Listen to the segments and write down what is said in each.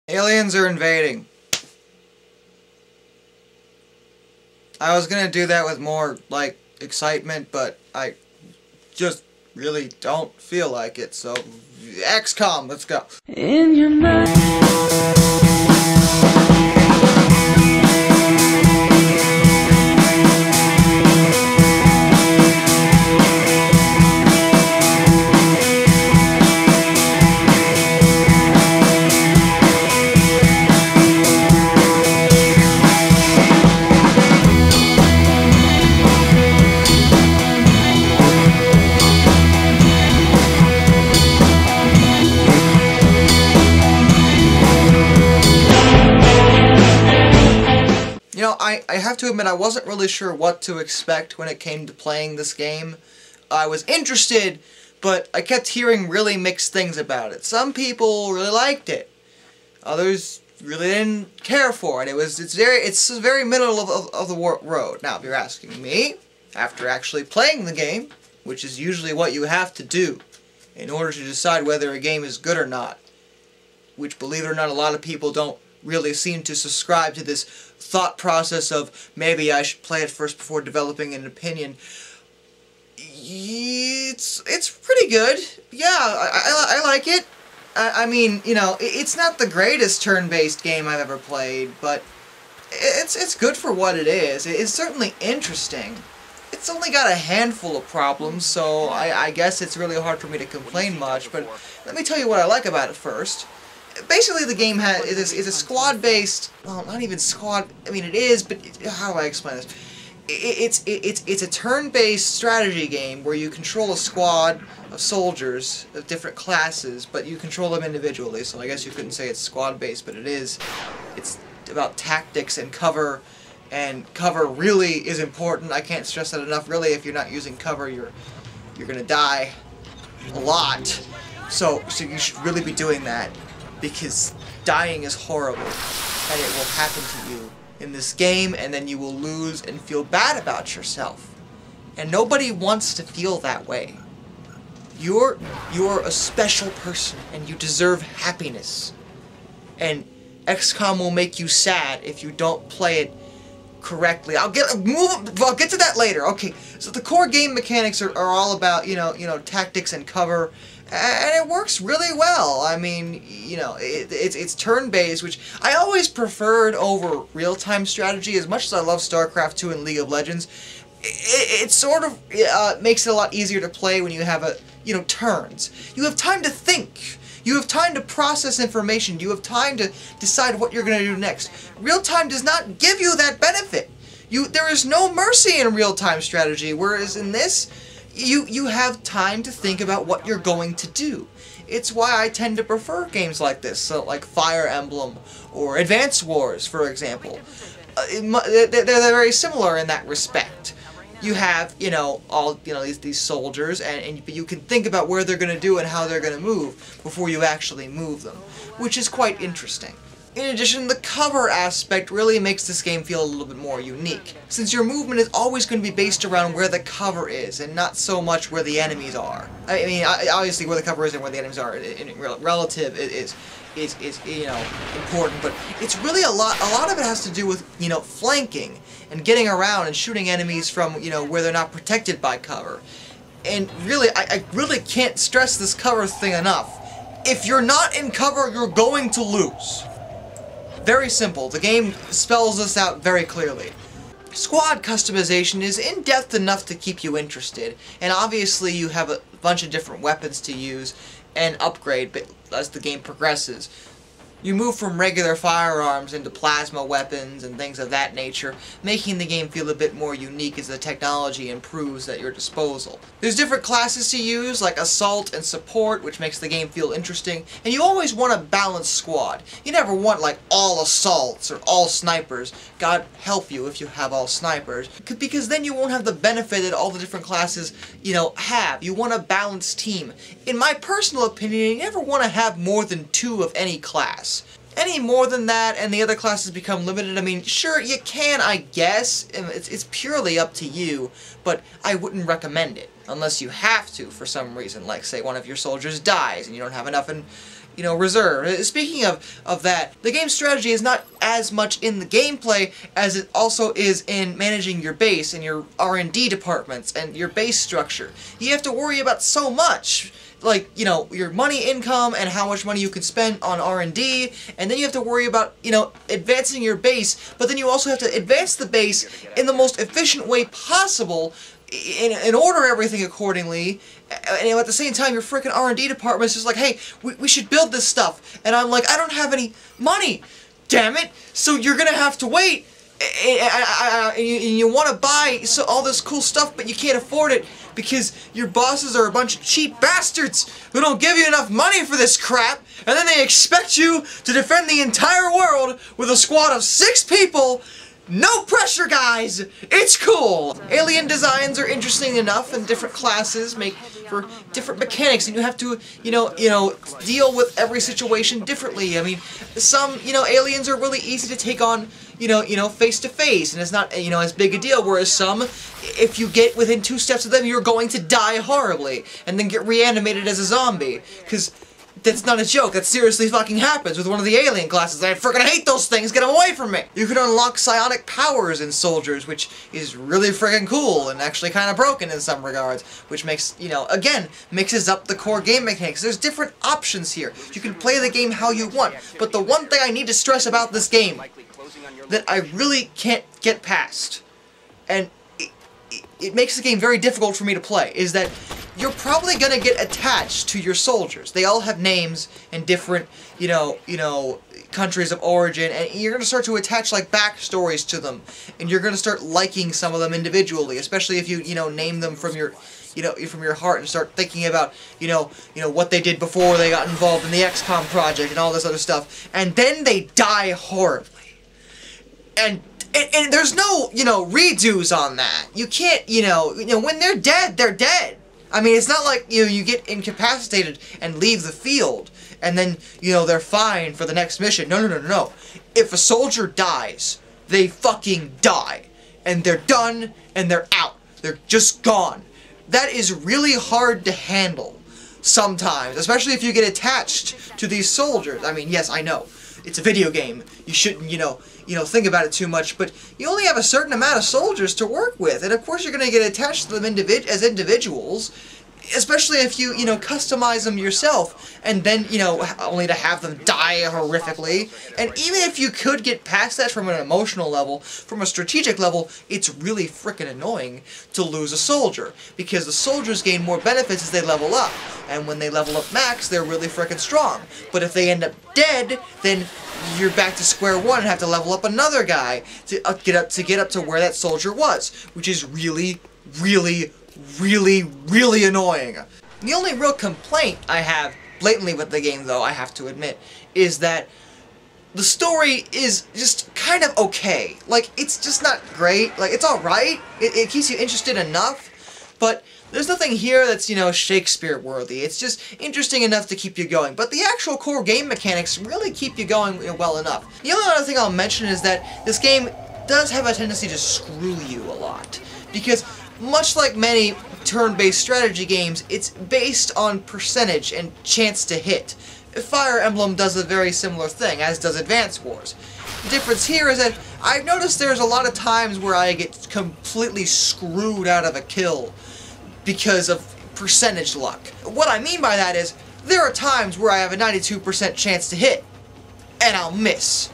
Aliens are invading. I was gonna do that with more, like, excitement, but I just really don't feel like it, so XCOM, let's go. In your mind. You know, I have to admit I wasn't really sure what to expect when it came to playing this game. I was interested, but I kept hearing really mixed things about it. Some people really liked it. Others really didn't care for it. It's very middle of the road. Now, if you're asking me, after actually playing the game, which is usually what you have to do in order to decide whether a game is good or not, which, believe it or not, a lot of people don't really seem to subscribe to this thought process of maybe I should play it first before developing an opinion. It's pretty good. Yeah, I like it. I mean, you know, it's not the greatest turn-based game I've ever played, but it's good for what it is. It's certainly interesting. It's only got a handful of problems, so I guess it's really hard for me to complain much, but let me tell you what I like about it first. Basically, the game is a squad-based, well, not even squad, I mean it is, but how do I explain this? It's a turn-based strategy game where you control a squad of soldiers of different classes, but you control them individually, so I guess you couldn't say it's squad-based, but it is. It's about tactics and cover really is important. I can't stress that enough. Really, if you're not using cover, you're gonna die a lot. So you should really be doing that, because dying is horrible, and it will happen to you in this game, and then you will lose and feel bad about yourself. And nobody wants to feel that way. You're a special person, and you deserve happiness. And XCOM will make you sad if you don't play it correctly. I'll get to that later. Okay, so the core game mechanics are all about, you know, tactics and cover. And it works really well. I mean, you know, it's turn-based, which I always preferred over real-time strategy. As much as I love StarCraft 2 and League of Legends, it sort of makes it a lot easier to play when you have turns. You have time to think. You have time to process information. You have time to decide what you're going to do next. Real-time does not give you that benefit. There is no mercy in real-time strategy, whereas in this, you have time to think about what you're going to do. It's why I tend to prefer games like this, so like Fire Emblem or Advance Wars, for example. They're very similar in that respect. You have, these soldiers, and you can think about where they're going to do and how they're going to move before you actually move them, which is quite interesting. In addition, the cover aspect really makes this game feel a little bit more unique, since your movement is always going to be based around where the cover is, and not so much where the enemies are. I mean, obviously where the cover is and where the enemies are, relative is important, but it's really a lot of it has to do with, flanking, and getting around and shooting enemies from, where they're not protected by cover. And really, I really can't stress this cover thing enough. If you're not in cover, you're going to lose. Very simple. The game spells this out very clearly. Squad customization is in-depth enough to keep you interested, and obviously you have a bunch of different weapons to use and upgrade as the game progresses. You move from regular firearms into plasma weapons and things of that nature, making the game feel a bit more unique as the technology improves at your disposal. There's different classes to use, like Assault and Support, which makes the game feel interesting, and you always want a balanced squad. You never want, like, all Assaults or all Snipers. God help you if you have all Snipers, because then you won't have the benefit that all the different classes, have. You want a balanced team. In my personal opinion, you never want to have more than 2 of any class. Any more than that and the other classes become limited, I mean, sure, you can, I guess. It's purely up to you, but I wouldn't recommend it unless you have to for some reason, like, say, one of your soldiers dies and you don't have enough reserve. Speaking of that, the game's strategy is not as much in the gameplay as it also is in managing your base and your R&D departments and your base structure. You have to worry about so much. Like, your money income and how much money you can spend on R&D, and then you have to worry about, advancing your base, but then you also have to advance the base in the most efficient way possible and order everything accordingly, and at the same time your freaking R&D department is just like, hey, we should build this stuff, and I'm like, I don't have any money, damn it, so you're gonna have to wait, and you want to buy all this cool stuff, but you can't afford it, because your bosses are a bunch of cheap bastards who don't give you enough money for this crap, and then they expect you to defend the entire world with a squad of 6 people. No pressure, guys! It's cool! Alien designs are interesting enough, and different classes make for different mechanics, and you have to, deal with every situation differently. I mean, some, aliens are really easy to take on, face to face, and it's not, as big a deal, whereas some, if you get within 2 steps of them, you're going to die horribly, and then get reanimated as a zombie, because that's not a joke, that seriously fucking happens with one of the alien classes. I freaking hate those things, get them away from me! You can unlock psionic powers in soldiers, which is really freaking cool, and actually kind of broken in some regards, which makes, again, mixes up the core game mechanics. There's different options here. You can play the game how you want, but the one thing I need to stress about this game that I really can't get past, and it makes the game very difficult for me to play, is that you're probably gonna get attached to your soldiers. They all have names and different, countries of origin, and you're gonna start to attach, like, backstories to them, and you're gonna start liking some of them individually, especially if you, name them from your, from your heart, and start thinking about, what they did before they got involved in the XCOM project and all this other stuff, and then they die horribly. And there's no, redos on that. You can't, when they're dead, they're dead. I mean, it's not like, you get incapacitated and leave the field, and then, they're fine for the next mission. No, no, no, no, no. If a soldier dies, they fucking die. And they're done, and they're out. They're just gone. That is really hard to handle sometimes, especially if you get attached to these soldiers. I mean, yes, I know. It's a video game. You shouldn't, think about it too much, but you only have a certain amount of soldiers to work with, and of course you're going to get attached to them as individuals, especially if you, customize them yourself, and then, only to have them die horrifically. And even if you could get past that from an emotional level, from a strategic level, it's really frickin' annoying to lose a soldier, because the soldiers gain more benefits as they level up, and when they level up max, they're really frickin' strong. But if they end up dead, then you're back to square one and have to level up another guy to get up to where that soldier was, which is really, really, really, really annoying. The only real complaint I have blatantly with the game, though, I have to admit, is that the story is just kind of okay. Like, it's just not great. Like, it's alright. It keeps you interested enough, but there's nothing here that's, Shakespeare-worthy. It's just interesting enough to keep you going. But the actual core game mechanics really keep you going well enough. The only other thing I'll mention is that this game does have a tendency to screw you a lot. Because much like many turn-based strategy games, it's based on percentage and chance to hit. Fire Emblem does a very similar thing, as does Advance Wars. The difference here is that I've noticed there's a lot of times where I get completely screwed out of a kill because of percentage luck. What I mean by that is, there are times where I have a 92% chance to hit, and I'll miss.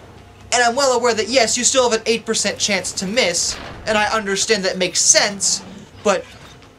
And I'm well aware that yes, you still have an 8% chance to miss, and I understand that makes sense, but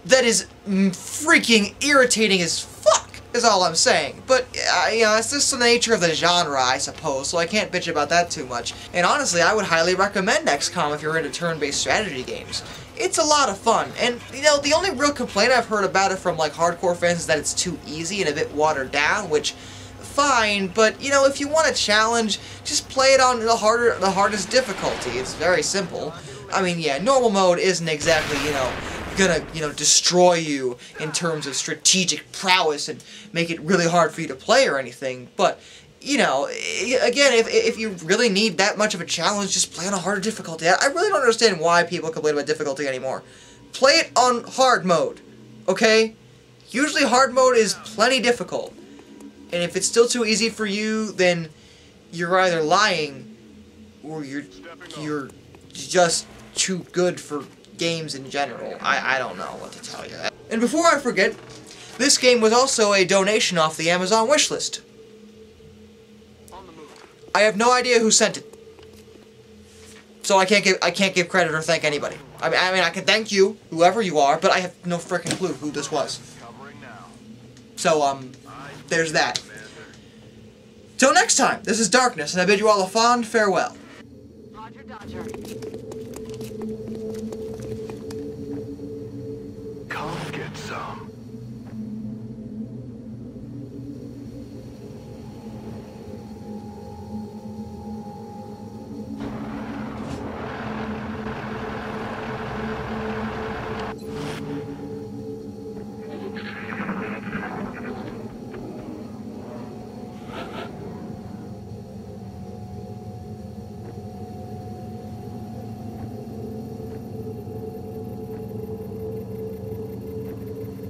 that is freaking irritating as fuck, is all I'm saying. But, it's just the nature of the genre, I suppose, so I can't bitch about that too much. And honestly, I would highly recommend XCOM if you're into turn-based strategy games. It's a lot of fun, and, the only real complaint I've heard about it from, like, hardcore fans is that it's too easy and a bit watered down, which, fine, but, if you want a challenge, just play it on the hardest difficulty. It's very simple. I mean, yeah, normal mode isn't exactly, gonna, destroy you in terms of strategic prowess and make it really hard for you to play or anything, but, again, if you really need that much of a challenge, just play on a harder difficulty. I really don't understand why people complain about difficulty anymore. Play it on hard mode, okay? Usually hard mode is plenty difficult. And if it's still too easy for you, then you're either lying or you're just too good for games in general. I don't know what to tell you. And before I forget, this game was also a donation off the Amazon wishlist. I have no idea who sent it, so I can't give credit or thank anybody. I mean I can thank you, whoever you are, but I have no frickin' clue who this was. So there's that. Till next time, this is Darkness, and I bid you all a fond farewell. Roger, Dodger. Come get some.